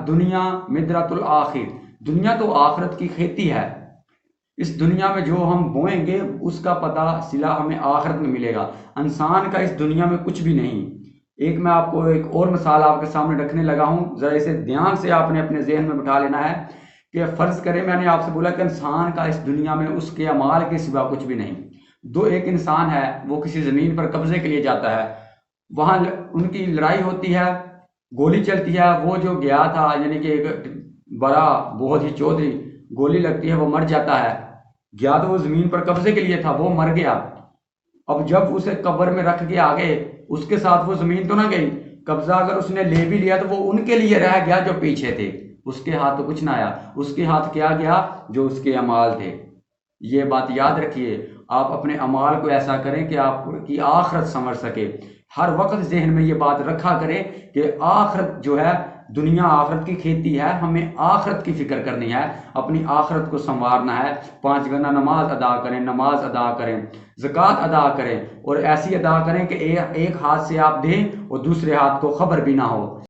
دنیا مدرۃ الآخر، دنیا تو آخرت کی کھیتی ہے۔ اس دنیا میں جو ہم بوئیں گے اس کا پتہ صلہ ہمیں آخرت میں ملے گا۔ انسان کا اس دنیا میں کچھ بھی نہیں۔ ایک میں آپ کو ایک اور مثال آپ کے سامنے رکھنے لگا ہوں، ذرا اسے دھیان سے آپ نے اپنے ذہن میں بٹھا لینا ہے کہ فرض کریں میں نے آپ سے بولا کہ انسان کا اس دنیا میں اس کے اعمال کے سوا کچھ بھی نہیں۔ ایک انسان ہے، وہ کسی زمین پر قبضے کے لیے جاتا ہے، وہاں ان کی لڑائی ہوتی ہے، گولی چلتی ہے، وہ جو گیا تھا یعنی کہ ایک بڑا بہت ہی چودھری، گولی لگتی ہے، وہ مر جاتا ہے۔ گیا تو وہ زمین پر قبضے کے لیے تھا، وہ مر گیا۔ اب جب اسے قبر میں رکھ کے آگے، اس کے ساتھ وہ زمین تو نہ گئی، قبضہ اگر اس نے لے بھی لیا تو وہ ان کے لیے رہ گیا جو پیچھے تھے، اس کے ہاتھ تو کچھ نہ آیا، اس کے ہاتھ کیا گیا؟ جو اس کے اعمال تھے۔ یہ بات یاد رکھیے، آپ اپنے اعمال کو ایسا کریں کہ آپ کی آخرت سنور سکے۔ ہر وقت ذہن میں یہ بات رکھا کریں کہ آخرت جو ہے، دنیا آخرت کی کھیتی ہے، ہمیں آخرت کی فکر کرنی ہے، اپنی آخرت کو سنوارنا ہے۔ 5 وقت نماز ادا کریں، نماز ادا کریں، زکوٰۃ ادا کریں، اور ایسی ادا کریں کہ ایک ہاتھ سے آپ دیں اور دوسرے ہاتھ کو خبر بھی نہ ہو۔